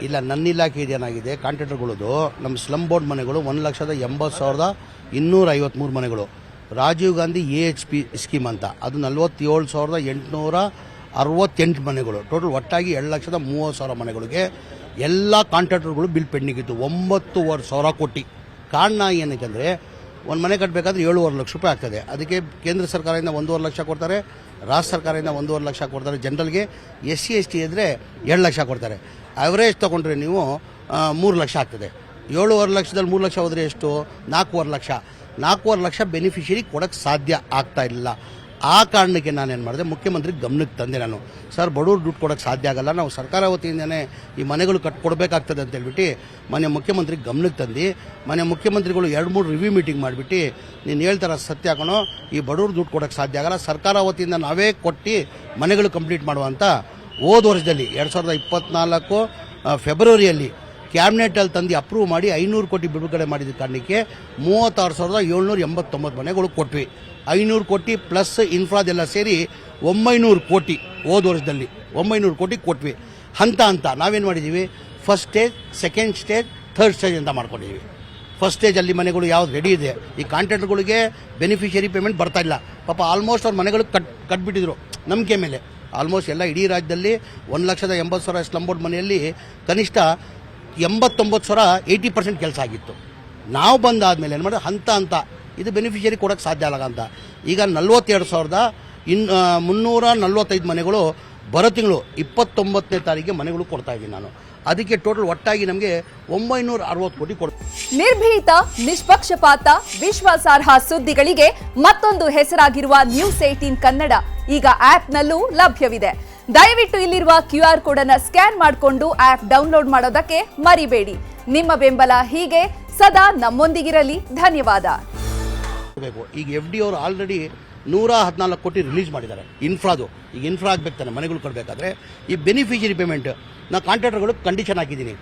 ಇಲ್ಲ, ನನ್ನ ಇಲಾಖೆ ಏನಾಗಿದೆ, ಕಾಂಟ್ರಾಕ್ಟರ್ಗಳದು ನಮ್ಮ ಸ್ಲಮ್ ಬೋರ್ಡ್ ಮನೆಗಳು 1,80,253 ಮನೆಗಳು. ರಾಜೀವ್ ಗಾಂಧಿ AHP ಸ್ಕೀಮ್ ಅಂತ ಅದು 47,868 ಮನೆಗಳು. ಟೋಟಲ್ ಒಟ್ಟಾಗಿ 2,30,000 ಮನೆಗಳಿಗೆ ಎಲ್ಲ ಕಾಂಟ್ರಾಕ್ಟರ್ಗಳು ಬಿಲ್ ಪೆಂಡಿಂಗ್ ಇತ್ತು. 9,500 ಕೋಟಿ. ಕಾರಣ ಏನಕ್ಕೆ, ಒಂದು ಮನೆ ಕಟ್ಟಬೇಕಾದ್ರೆ 7.5 ಲಕ್ಷ ರೂಪಾಯಿ ಆಗ್ತದೆ. ಅದಕ್ಕೆ ಕೇಂದ್ರ ಸರ್ಕಾರದಿಂದ 1.5 ಲಕ್ಷ ಕೊಡ್ತಾರೆ, ರಾಜ್ಯ ಸರ್ಕಾರದಿಂದ 1.5 ಲಕ್ಷ ಕೊಡ್ತಾರೆ. ಜನರಲ್ಗೆ SC ST ಇದ್ದರೆ 2 ಲಕ್ಷ ಕೊಡ್ತಾರೆ. ಅವರೇಜ್ ತೊಗೊಂಡ್ರೆ ನೀವು 3 ಲಕ್ಷ ಆಗ್ತದೆ. 7.5 ಲಕ್ಷದಲ್ಲಿ 3 ಲಕ್ಷ ಹೋದರೆ ಎಷ್ಟು? 4.5 ಲಕ್ಷ. 4.5 ಲಕ್ಷ ಬೆನಿಫಿಷರಿ ಕೊಡೋಕ್ಕೆ ಸಾಧ್ಯ ಆಗ್ತಾ ಇಲ್ಲ. ಆ ಕಾರಣಕ್ಕೆ ನಾನೇನು ಮಾಡಿದೆ, ಮುಖ್ಯಮಂತ್ರಿ ಗಮನಕ್ಕೆ ತಂದೆ. ನಾನು ಸರ್, ಬಡವ್ರು ದುಡ್ಡು ಕೊಡೋಕ್ಕೆ ಸಾಧ್ಯ ಆಗಲ್ಲ, ನಾವು ಸರ್ಕಾರ ವತಿಯಿಂದನೇ ಈ ಮನೆಗಳು ಕಟ್ಕೊಡ್ಬೇಕಾಗ್ತದೆ ಅಂತ ಹೇಳ್ಬಿಟ್ಟು ಮನೆ ಮುಖ್ಯಮಂತ್ರಿ ಗಮನಕ್ಕೆ ತಂದು, ಮನೆ ಮುಖ್ಯಮಂತ್ರಿಗಳು 2-3 ರಿವ್ಯೂ ಮೀಟಿಂಗ್ ಮಾಡಿಬಿಟ್ಟು, ನೀನು ಹೇಳ್ತಾರ ಸತ್ಯ ಹಾಕೋಣ, ಈ ಬಡವ್ರು ದುಡ್ಡು ಕೊಡೋಕ್ಕೆ ಸಾಧ್ಯ ಆಗಲ್ಲ, ಸರ್ಕಾರ ವತಿಯಿಂದ ನಾವೇ ಕೊಟ್ಟು ಮನೆಗಳು ಕಂಪ್ಲೀಟ್ ಮಾಡುವಂಥ ಹೋದ ವರ್ಷದಲ್ಲಿ 2024 ಫೆಬ್ರವರಿಯಲ್ಲಿ ಕ್ಯಾಬಿನೆಟಲ್ಲಿ ತಂದು ಅಪ್ರೂವ್ ಮಾಡಿ 500 ಕೋಟಿ ಬಿಡುಗಡೆ ಮಾಡಿದ ಕಾರಣಕ್ಕೆ 36,789 ಮನೆಗಳು ಕೊಟ್ವಿ. 500 ಕೋಟಿ ಪ್ಲಸ್ ಇನ್ಫ್ರಾದೆಲ್ಲ ಸೇರಿ 900 ಕೋಟಿ ಹೋದ ವರ್ಷದಲ್ಲಿ 900 ಕೋಟಿ ಕೊಟ್ವಿ. ಹಂತ ನಾವೇನು ಮಾಡಿದ್ದೀವಿ, first stage, second stage, third stage ಅಂತ ಮಾಡ್ಕೊಂಡಿದ್ದೀವಿ. ಫಸ್ಟ್ ಸ್ಟೇಜಲ್ಲಿ ಮನೆಗಳು ಯಾವ್ದು ರೆಡಿ ಇದೆ, ಈ ಕಾಂಟ್ರಾಕ್ಟರ್ಗಳಿಗೆ ಬೆನಿಫಿಷರಿ ಪೇಮೆಂಟ್ ಬರ್ತಾ ಇಲ್ಲ. ಪಾಪ ಆಲ್ಮೋಸ್ಟ್ ಅವ್ರ ಮನೆಗಳು ಕಟ್ಬಿಟ್ಟಿದ್ರು ನಂಬಿಕೆ ಮೇಲೆ. ಆಲ್ಮೋಸ್ಟ್ ಎಲ್ಲ ಇಡೀ ರಾಜ್ಯದಲ್ಲಿ 1,80,000 ಸ್ಲಮ್ ಬೋರ್ಡ್ ಮನೆಯಲ್ಲಿ ಕನಿಷ್ಠ 89,000 80% ಕೆಲಸ ಆಗಿತ್ತು. ನಾವು ಬಂದಾದಮೇಲೆ ಏನು ಮಾಡಿದ್ರೆ ಹಂತ ಇದು ಬೆನಿಫಿಷರಿ ಕೊಡೋಕ್ಕೆ ಸಾಧ್ಯ ಆಗಲ್ಲ ಅಂತ ಈಗ 42,345 ಮನೆಗಳು ಬರೋ ತಿಂಗಳು 29ನೇ ತಾರೀಕಿಗೆ ಮನೆಗಳು ಕೊಡ್ತಾ ಇದ್ದೀನಿ ನಾನು. ಅದಕ್ಕೆ ಟೋಟಲ್ ಒಟ್ಟಾಗಿ ನಮಗೆ 960 ಕೋಟಿ ಕೊಡ್ತೀವಿ. ನಿರ್ಭೀತ, ನಿಷ್ಪಕ್ಷಪಾತ, ವಿಶ್ವಾಸಾರ್ಹ ಸುದ್ದಿಗಳಿಗೆ ಮತ್ತೊಂದು ಹೆಸರಾಗಿರುವ ನ್ಯೂಸ್ 18 ಕನ್ನಡ ಈಗ ಆಪ್ನಲ್ಲೂ ಲಭ್ಯವಿದೆ. ದಯವಿಟ್ಟು ಇಲ್ಲಿರುವ QR ಕೋಡ್ ಅನ್ನು ಸ್ಕ್ಯಾನ್ ಮಾಡಿಕೊಂಡು ಆಪ್ ಡೌನ್ಲೋಡ್ ಮಾಡೋದಕ್ಕೆ ಮರಿಬೇಡಿ. ನಿಮ್ಮ ಬೆಂಬಲ ಹೀಗೆ ಸದಾ ನಮ್ಮೊಂದಿಗಿರಲಿ. ಧನ್ಯವಾದ. ಈಗ FD ಅವರು ಆಲ್ರೆಡಿ 114 ಕೋಟಿ ರಿಲೀಸ್ ಮಾಡಿದ್ದಾರೆ ಇನ್ಫ್ರಾದು. ಈಗ ಇನ್ಫ್ರಾ ಆಗ್ಬೇಕು ತಾನೆ ಮನೆಗಳು ಕೊಡಬೇಕಾದ್ರೆ. ಈ ಬೆನಿಫಿಷರಿ ಪೇಮೆಂಟ್ ನಾವು ಕಾಂಟ್ರಾಕ್ಟರ್ಗಳು ಕಂಡೀಷನ್ ಹಾಕಿದ್ದೀನಿ,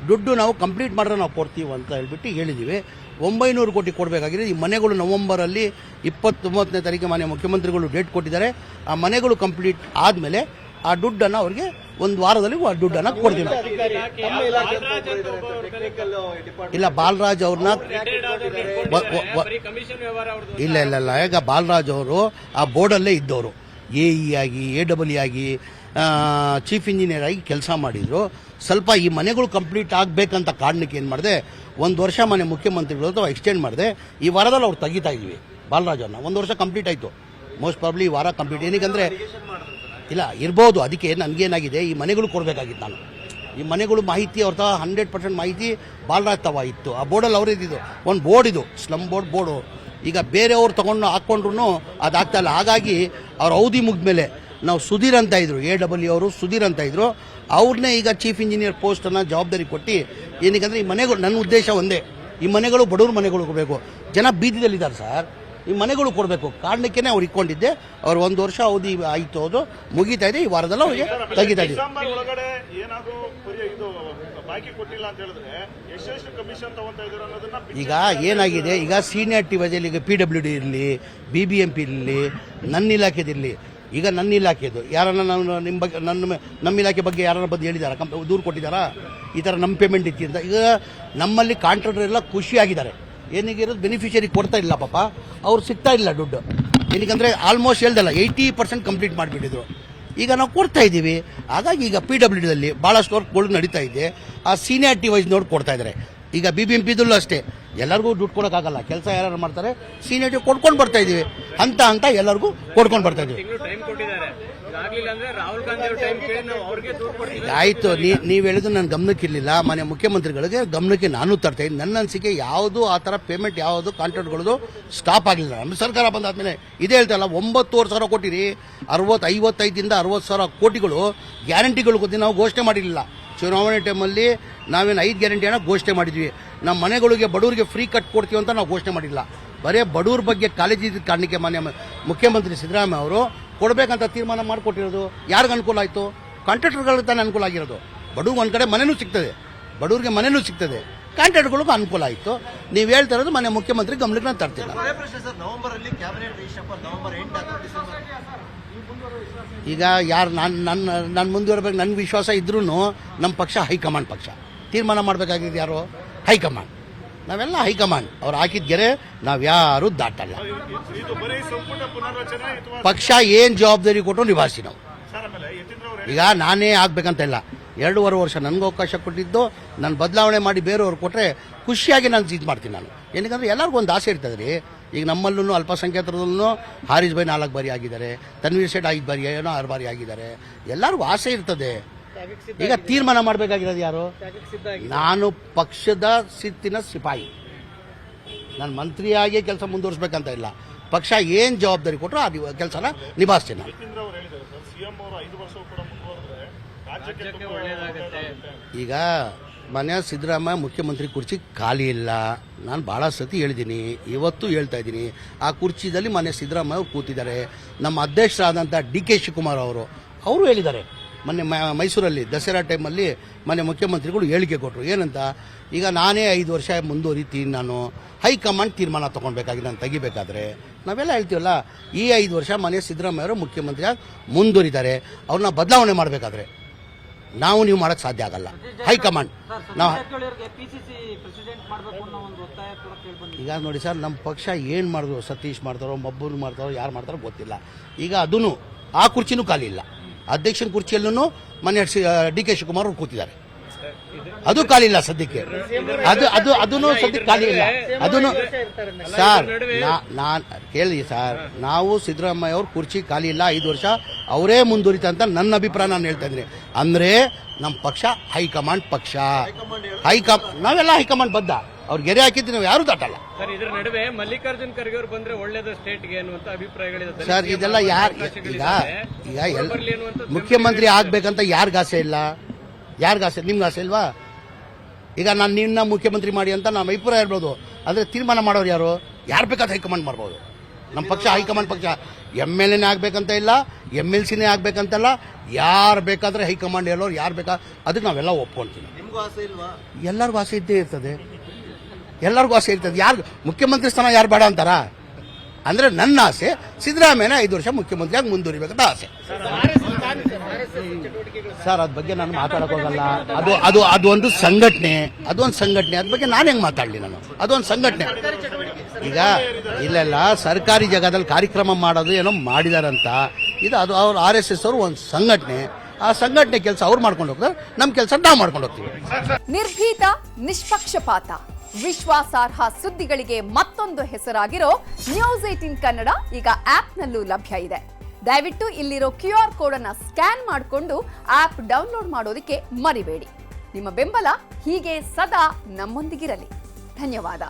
ದುಡ್ಡು ನಾವು ಕಂಪ್ಲೀಟ್ ಮಾಡಿದ್ರೆ ನಾವು ಕೊಡ್ತೀವಿ ಅಂತ ಹೇಳ್ಬಿಟ್ಟು ಹೇಳಿದ್ದೀವಿ. 900 ಕೋಟಿ ಕೊಡಬೇಕಾಗಿದೆ. ಈ ಮನೆಗಳು ನವೆಂಬರಲ್ಲಿ 29ನೇ ತಾರೀಕಿಗೆ ಮಾನ್ಯ ಮುಖ್ಯಮಂತ್ರಿಗಳು ಡೇಟ್ ಕೊಟ್ಟಿದ್ದಾರೆ. ಆ ಮನೆಗಳು ಕಂಪ್ಲೀಟ್ ಆದಮೇಲೆ ಆ ದುಡ್ಡನ್ನು ಅವ್ರಿಗೆ ಒಂದು ವಾರದಲ್ಲಿ ಆ ದುಡ್ಡನ್ನು ಕೊಡ್ತೀವಿ. ಇಲ್ಲ, ಬಾಲರಾಜ್ ಅವ್ರನ್ನ ಇಲ್ಲ ಈಗ ಬಾಲರಾಜ್ ಅವರು ಆ ಬೋರ್ಡಲ್ಲೇ ಇದ್ದವರು, AE ಆಗಿ AEE ಆಗಿ ಚೀಫ್ ಇಂಜಿನಿಯರ್ ಆಗಿ ಕೆಲಸ ಮಾಡಿದ್ರು. ಸ್ವಲ್ಪ ಈ ಮನೆಗಳು ಕಂಪ್ಲೀಟ್ ಆಗಬೇಕಂತ ಕಾರಣಕ್ಕೆ ಏನು ಮಾಡಿದೆ, 1 ವರ್ಷ ಮನೆ ಮುಖ್ಯಮಂತ್ರಿಗಳು ಅಥವಾ ಎಕ್ಸ್ಟೆಂಡ್ ಮಾಡಿದೆ. ಈ ವಾರದಲ್ಲಿ ಅವ್ರು ತೆಗಿತಾ ಇದ್ವಿ ಬಾಲರಾಜ್ ಅವ್ರನ್ನ. 1 ವರ್ಷ ಕಂಪ್ಲೀಟ್ ಆಯಿತು. ಮೋಸ್ಟ್ ಪ್ರಾಬ್ಲಿ ಈ ವಾರ ಕಂಪ್ಲೀಟ್. ಏನಕ್ಕಂದರೆ ಇಲ್ಲ ಇರ್ಬೋದು. ಅದಕ್ಕೆ ನನಗೇನಾಗಿದೆ, ಈ ಮನೆಗಳು ಕೊಡಬೇಕಾಗಿತ್ತು. ನಾನು ಈ ಮನೆಗಳು ಮಾಹಿತಿ ಅವ್ರ 100% ಮಾಹಿತಿ ಬಾಲರಾಜ್ ತವ ಇತ್ತು. ಆ ಬೋರ್ಡಲ್ಲಿ ಅವರೇ ಇದ್ದಿದ್ದು. ಒಂದು ಬೋರ್ಡ್ ಇದು ಸ್ಲಮ್ ಬೋರ್ಡು. ಈಗ ಬೇರೆಯವ್ರು ತೊಗೊಂಡು ಹಾಕ್ಕೊಂಡ್ರು ಅದಾಗ್ತಾ ಇಲ್ಲ. ಹಾಗಾಗಿ ಅವ್ರ ಅವಧಿ ಮುಗಿದ್ಮೇಲೆ ನಾವು ಸುಧೀರ್ ಅಂತ ಇದ್ರು, AEE ಅವರು ಸುಧೀರ್ ಅಂತ ಇದ್ರು, ಅವ್ರನ್ನೇ ಈಗ ಚೀಫ್ ಇಂಜಿನಿಯರ್ ಪೋಸ್ಟನ್ನು ಜವಾಬ್ದಾರಿ ಕೊಟ್ಟು, ಏನಕ್ಕಂದರೆ ಈ ಮನೆಗಳು, ನನ್ನ ಉದ್ದೇಶ ಒಂದೇ, ಈ ಮನೆಗಳು ಬಡವ್ರ ಮನೆಗಳು ಕೊಡಬೇಕು. ಜನ ಬೀದಿದಲ್ಲಿದ್ದಾರೆ ಸರ್, ಈ ಮನೆಗಳು ಕೊಡಬೇಕು. ಕಾರಣಕ್ಕೇ ಅವ್ರು ಇಟ್ಕೊಂಡಿದ್ದೆ. ಅವ್ರು 1 ವರ್ಷ ಅವಧಿ ಆಯಿತು, ಅದು ಮುಗಿತಾ ಇದೆ. ಈ ವಾರದಲ್ಲಿ ಅವ್ರಿಗೆ ತೆಗಿತಾ ಇದೆ. ಈಗ ಏನಾಗಿದೆ, ಈಗ ಸೀನಿಯಾರಿಟಿ ವಜೆಯಲ್ಲಿ ಈಗ PWD ಇರಲಿ, BBMP ಇರಲಿ, ನನ್ನ ಇಲಾಖೆದಿರಲಿ. ಈಗ ನನ್ನ ಇಲಾಖೆದು ಯಾರನ್ನ ನಾನು ನಿಮ್ಮ ಬಗ್ಗೆ ನಮ್ಮ ಇಲಾಖೆ ಬಗ್ಗೆ ಯಾರನ್ನ ಬಂದು ಹೇಳಿದಾರ, ದೂರು ಕೊಟ್ಟಿದ್ದಾರಾ ಈ ಥರ ನಮ್ಮ ಪೇಮೆಂಟ್ ಇತ್ತು ಅಂತ. ಈಗ ನಮ್ಮಲ್ಲಿ ಕಾಂಟ್ರಾಕ್ಟರ್ ಎಲ್ಲ ಖುಷಿಯಾಗಿದ್ದಾರೆ. ಏನಿಗಿರೋದು ಬೆನಿಫಿಷರಿ ಕೊಡ್ತಾ ಇಲ್ಲ, ಪಾಪ ಅವ್ರು ಸಿಗ್ತಾ ಇಲ್ಲ ದುಡ್ಡು. ಏನಕ್ಕಂದರೆ ಆಲ್ಮೋಸ್ಟ್ ಹೇಳ್ದಲ್ಲ 80% ಕಂಪ್ಲೀಟ್ ಮಾಡಿಬಿಟ್ಟಿದ್ರು. ಈಗ ನಾವು ಕೊಡ್ತಾ ಇದ್ದೀವಿ. ಹಾಗಾಗಿ ಈಗ PWDದಲ್ಲಿ ಭಾಳಷ್ಟು ವರ್ಕ್ಗಳು ನಡೀತಾ ಇದೆ. ಆ ಸೀನಿಯಾರಿಟಿ ವೈಸ್ ನೋಡಿ ಕೊಡ್ತಾ ಇದ್ದಾರೆ. ಈಗ BBMPದಲ್ಲೂ ಅಷ್ಟೇ, ಎಲ್ಲರಿಗೂ ದುಡ್ಡು ಕೊಡೋಕ್ಕಾಗಲ್ಲ. ಕೆಲಸ ಯಾರು ಮಾಡ್ತಾರೆ, ಸೀನಿಯಾರಿಟಿ ಕೊಡ್ಕೊಂಡು ಬರ್ತಾ ಇದ್ದೀವಿ. ಹಂತ ಎಲ್ಲರಿಗೂ ಕೊಡ್ಕೊಂಡು ಬರ್ತಾ ಇದ್ದೀವಿ. ಆಯಿತು, ನೀವು ಹೇಳಿದ್ರು ನನ್ನ ಗಮನಕ್ಕಿರಲಿಲ್ಲ. ಮನೆ ಮುಖ್ಯಮಂತ್ರಿಗಳಿಗೆ ಗಮನಕ್ಕೆ ನಾನು ತರ್ತಾ ಇದ್ದೀನಿ. ನನ್ನ ಅನಿಸಿಕೆ ಯಾವುದು ಆ ಥರ ಪೇಮೆಂಟ್ ಯಾವುದು ಕಾಂಟ್ರಾಕ್ಟ್ಗಳದು ಸ್ಟಾಪ್ ಆಗಿಲ್ಲ. ನಮ್ಮ ಸರ್ಕಾರ ಬಂದಾದ್ಮೇಲೆ ಇದೇ ಹೇಳ್ತಾರಲ್ಲ, 9,500 ಕೋಟಿ ರೀ, 55ರಿಂದ 60,000 ಕೋಟಿಗಳು ಗ್ಯಾರಂಟಿಗಳು ಗೊತ್ತಿ ನಾವು ಘೋಷಣೆ ಮಾಡಿರಲಿಲ್ಲ. ಚುನಾವಣೆ ಟೈಮಲ್ಲಿ ನಾವೇನು 5 ಗ್ಯಾರಂಟಿಯನ್ನು ಘೋಷಣೆ ಮಾಡಿದ್ವಿ. ನಮ್ಮ ಮನೆಗಳಿಗೆ ಬಡವರಿಗೆ ಫ್ರೀ ಕಟ್ ಕೊಡ್ತೀವಿ ಅಂತ ನಾವು ಘೋಷಣೆ ಮಾಡಿಲ್ಲ. ಬರೀ ಬಡವ್ರ ಬಗ್ಗೆ ಕಾಳಜಿ ಇದ್ದ ಕಾರಣಕ್ಕೆ ಮಾನ್ಯ ಮುಖ್ಯಮಂತ್ರಿ ಸಿದ್ದರಾಮಯ್ಯ ಅವರು ಕೊಡಬೇಕಂತ ತೀರ್ಮಾನ ಮಾಡಿಕೊಟ್ಟಿರೋದು. ಯಾರಿಗೆ ಅನುಕೂಲ ಆಯಿತು? ಕಾಂಟ್ರಾಕ್ಟರ್ಗಳಿಗೆ ತಾನೇ ಅನುಕೂಲ ಆಗಿರೋದು. ಬಡವ್ರಿಗೆ ಒಂದು ಕಡೆ ಮನೆಯೂ ಸಿಗ್ತದೆ, ಬಡವ್ರಿಗೆ ಮನೆಯೂ ಸಿಗ್ತದೆ, ಕಾಂಟ್ರಾಕ್ಟರ್ಗಳಿಗೂ ಅನುಕೂಲ ಆಯಿತು. ನೀವು ಹೇಳ್ತಾ ಇರೋದು ಮಾನ್ಯ ಮುಖ್ಯಮಂತ್ರಿ ಗಮನಕ್ಕೆ ನಾನು ತರ್ತೀನಿ. ಈಗ ಯಾರು ನಾನು ಮುಂದುವರಬೇಕು ನನ್ನ ವಿಶ್ವಾಸ ಇದ್ರೂ ನಮ್ಮ ಪಕ್ಷ ಹೈಕಮಾಂಡ್ ಪಕ್ಷ ತೀರ್ಮಾನ ಮಾಡಬೇಕಾಗಿದೆ. ಯಾರು? ಹೈಕಮಾಂಡ್. ನಾವೆಲ್ಲ ಹೈಕಮಾಂಡ್ ಅವ್ರು ಹಾಕಿದ ಗೆರೆ ನಾವ್ಯಾರೂ ದಾಟಲ್ಲ. ಪಕ್ಷ ಏನು ಜವಾಬ್ದಾರಿ ಕೊಟ್ಟು ನಿಭಾಯಿಸಿ ನಾವು. ಈಗ ನಾನೇ ಆಗ್ಬೇಕಂತ ಇಲ್ಲ, 2.5 ವರ್ಷ ನನಗೂ ಅವಕಾಶ ಕೊಟ್ಟಿದ್ದು, ನಾನು ಬದಲಾವಣೆ ಮಾಡಿ ಬೇರೆಯವ್ರು ಕೊಟ್ಟರೆ ಖುಷಿಯಾಗಿ ನಾನು ಇದು ಮಾಡ್ತೀನಿ. ನಾನು ಏನಕ್ಕಂದ್ರೆ ಎಲ್ಲರಿಗೂ ಒಂದು ಆಸೆ ಇರ್ತದೆ ರೀ. ಈಗ ನಮ್ಮಲ್ಲೂ ಅಲ್ಪಸಂಖ್ಯಾತರಲ್ಲೂ ಹಾರಿಸ್ ಭಾಯ್ 4 ಬಾರಿ ಆಗಿದ್ದಾರೆ, ತನ್ವೀರ್ ಸೇಠ್ 5 ಬಾರಿ ಏನೋ 6 ಬಾರಿ ಆಗಿದ್ದಾರೆ. ಎಲ್ಲರಿಗೂ ಆಸೆ ಇರ್ತದೆ. ಈಗ ತೀರ್ಮಾನ ಮಾಡಬೇಕಾಗಿರೋದು ಯಾರು? ನಾನು ಪಕ್ಷದ ಸಿಟ್ಟಿನ ಸಿಪಾಯಿ. ನಾನು ಮಂತ್ರಿಯಾಗಿ ಕೆಲಸ ಮುಂದುವರಿಸಬೇಕಂತ ಇಲ್ಲ. ಪಕ್ಷ ಏನು ಜವಾಬ್ದಾರಿ ಕೊಟ್ಟರು ಆ ಕೆಲಸನ ನಿಭಾಯಿಸ್ತೀನಿ ನಾನು. ಈಗ ಮನೆ ಸಿದ್ದರಾಮಯ್ಯ ಮುಖ್ಯಮಂತ್ರಿ ಕುರ್ಚಿ ಖಾಲಿ ಇಲ್ಲ. ನಾನು ಭಾಳ ಸತಿ ಹೇಳಿದ್ದೀನಿ, ಇವತ್ತು ಹೇಳ್ತಾ ಇದ್ದೀನಿ. ಆ ಕುರ್ಚಿದಲ್ಲಿ ಮನೆ ಸಿದ್ದರಾಮಯ್ಯ ಅವರು ಕೂತಿದ್ದಾರೆ. ನಮ್ಮ ಅಧ್ಯಕ್ಷರಾದಂಥ DK ಶಿವಕುಮಾರ್ ಅವರು ಹೇಳಿದ್ದಾರೆ. ಮೊನ್ನೆ ಮೈಸೂರಲ್ಲಿ ದಸರಾ ಟೈಮಲ್ಲಿ ಮೊನ್ನೆ ಮುಖ್ಯಮಂತ್ರಿಗಳು ಹೇಳಿಕೆ ಕೊಟ್ಟರು. ಏನಂತ? ಈಗ ನಾನೇ 5 ವರ್ಷ ಮುಂದುವರಿತೀನಿ, ನಾನು ಹೈಕಮಾಂಡ್ ತೀರ್ಮಾನ ತೊಗೊಳ್ಬೇಕಾಗಿದೆ, ನಾನು ತೆಗಿಬೇಕಾದ್ರೆ. ನಾವೆಲ್ಲ ಹೇಳ್ತೀವಲ್ಲ, ಈ 5 ವರ್ಷ ಮನೆ ಸಿದ್ದರಾಮಯ್ಯ ಅವರು ಮುಖ್ಯಮಂತ್ರಿಯಾಗಿ ಮುಂದುವರಿತಾರೆ. ಅವ್ರನ್ನ ಬದಲಾವಣೆ ಮಾಡಬೇಕಾದ್ರೆ ನೀವು ಮಾಡೋಕ್ಕೆ ಸಾಧ್ಯ ಆಗಲ್ಲ. ಹೈಕಮಾಂಡ್ ನಾವು ಈಗ ನೋಡಿ ಸರ್, ನಮ್ಮ ಪಕ್ಷ ಏನು ಮಾಡಿದ್ರು, ಸತೀಶ್ ಮಾಡ್ತಾರೋ, ಮಬ್ಬೂರು ಮಾಡ್ತಾರೋ, ಯಾರು ಮಾಡ್ತಾರೋ ಗೊತ್ತಿಲ್ಲ. ಈಗ ಅದೂ ಆ ಕುರ್ಚಿನೂ ಖಾಲಿ ಇಲ್ಲ. ಅಧ್ಯಕ್ಷನ ಕುರ್ಚಿಯಲ್ಲೂ ಮನೆ DK ಶಿವಕುಮಾರ್ ಅವರು ಕೂತಿದ್ದಾರೆ. ಅದು ಖಾಲಿ ಇಲ್ಲ ಸದ್ಯಕ್ಕೆ. ಅದೂ ಸದ್ಯಕ್ಕೆ ಖಾಲಿ ಇಲ್ಲ. ಅದನ್ನು ಸರ್ ನಾನು ಕೇಳಿ ಸರ್, ನಾವು ಸಿದ್ದರಾಮಯ್ಯ ಅವ್ರ ಕುರ್ಚಿ ಖಾಲಿ ಇಲ್ಲ, 5 ವರ್ಷ ಅವರೇ ಮುಂದುವರಿತ ಅಂತ ನನ್ನ ಅಭಿಪ್ರಾಯ ನಾನು ಹೇಳ್ತಾ ಇದ್ದೀನಿ. ಅಂದರೆ ನಮ್ಮ ಪಕ್ಷ ಹೈಕಮಾಂಡ್ ಪಕ್ಷ. ನಾವೆಲ್ಲ ಹೈಕಮಾಂಡ್ ಬದ್ಧ. ಅವ್ರು ಗೆರೆ ಹಾಕಿದ್ದು ನಾವು ಯಾರು ದಾಟಲ್ಲ ಸರ್. ಇದರ ನಡುವೆ ಮಲ್ಲಿಕಾರ್ಜುನ್ ಖರ್ಗೆ ಅವರು ಬಂದ್ರೆ ಒಳ್ಳೇದು ಸ್ಟೇಟ್ಗೆ ಅನ್ನುವಂತ ಅಭಿಪ್ರಾಯಗಳಿದೆ ಸರ್. ಇದೆಲ್ಲ ಈಗ ಮುಖ್ಯಮಂತ್ರಿ ಆಗ್ಬೇಕಂತ ಯಾರಿಗಾಸೆ ಇಲ್ಲ? ಯಾರಿಗಾಸೆ? ನಿಮ್ಗೆ ಆಸೆ ಇಲ್ವಾ? ಈಗ ನಾನು ನಿನ್ನ ಮುಖ್ಯಮಂತ್ರಿ ಮಾಡಿ ಅಂತ ನಮ್ಮ ಅಭಿಪ್ರಾಯ ಇರ್ಬೋದು, ಆದರೆ ತೀರ್ಮಾನ ಮಾಡೋರು ಯಾರು? ಯಾರು ಬೇಕಾದ್ರೆ ಹೈಕಮಾಂಡ್ ಮಾಡ್ಬೋದು. ನಮ್ಮ ಪಕ್ಷ ಹೈಕಮಾಂಡ್ ಪಕ್ಷ. MLA ಆಗ್ಬೇಕಂತ ಇಲ್ಲ, MLC ಆಗ್ಬೇಕಂತಲ್ಲ, ಯಾರು ಬೇಕಾದ್ರೆ ಹೈಕಮಾಂಡ್ ಹೇಳೋರು ಯಾರು ಬೇಕಾ ಅದಕ್ಕೆ ನಾವೆಲ್ಲ ಒಪ್ಕೊಂತೀವಿ. ಎಲ್ಲರಿಗೂ ಆಸೆ ಇದ್ದೇ ಇರ್ತದೆ. ಎಲ್ಲರಿಗೂ ಆಸೆ ಇರ್ತದೆ. ಯಾರು ಮುಖ್ಯಮಂತ್ರಿ ಸ್ಥಾನ ಯಾರು ಬೇಡ ಅಂತಾರ? ಅಂದ್ರೆ ನನ್ನ ಆಸೆ ಸಿದ್ದರಾಮಯ್ಯನ 5 ವರ್ಷ ಮುಖ್ಯಮಂತ್ರಿಯಾಗಿ ಮುಂದುವರಿಬೇಕಂತ ಆಸೆ ಸರ್. ಅದ್ರ ಬಗ್ಗೆ ನಾನು ಮಾತಾಡಕ್ ಹೋಗಲ್ಲ. ಅದೊಂದು ಸಂಘಟನೆ. ಅದ್ರ ಬಗ್ಗೆ ನಾನು ಹೆಂಗ್ ಮಾತಾಡ್ಲಿ? ಅದೊಂದು ಸಂಘಟನೆ. ಈಗ ಇಲ್ಲೆಲ್ಲ ಸರ್ಕಾರಿ ಜಾಗದಲ್ಲಿ ಕಾರ್ಯಕ್ರಮ ಮಾಡೋದು ಏನೋ ಮಾಡಿದಾರಂತ. ಅದು ಅವ್ರ RSS ಅವರು ಒಂದು ಸಂಘಟನೆ. ಆ ಸಂಘಟನೆ ಕೆಲಸ ಅವ್ರು ಮಾಡ್ಕೊಂಡು ಹೋಗ್ತಾರೆ, ನಮ್ಮ ಕೆಲಸ ನಾವು ಮಾಡ್ಕೊಂಡು ಹೋಗ್ತೀವಿ. ನಿರ್ಭೀತ, ನಿಷ್ಪಕ್ಷಪಾತ, ವಿಶ್ವಾಸಾರ್ಹ ಸುದ್ದಿಗಳಿಗೆ ಮತ್ತೊಂದು ಹೆಸರಾಗಿರೋ ನ್ಯೂಸ್ 18 ಕನ್ನಡ ಈಗ ಆಪ್ನಲ್ಲೂ ಲಭ್ಯ ಇದೆ. ದಯವಿಟ್ಟು ಇಲ್ಲಿರೋ QR ಕೋಡ್ ಅನ್ನ ಸ್ಕ್ಯಾನ್ ಮಾಡಿಕೊಂಡು ಆಪ್ ಡೌನ್ಲೋಡ್ ಮಾಡೋದಕ್ಕೆ ಮರಿಬೇಡಿ. ನಿಮ್ಮ ಬೆಂಬಲ ಹೀಗೆ ಸದಾ ನಮ್ಮೊಂದಿಗಿರಲಿ. ಧನ್ಯವಾದ.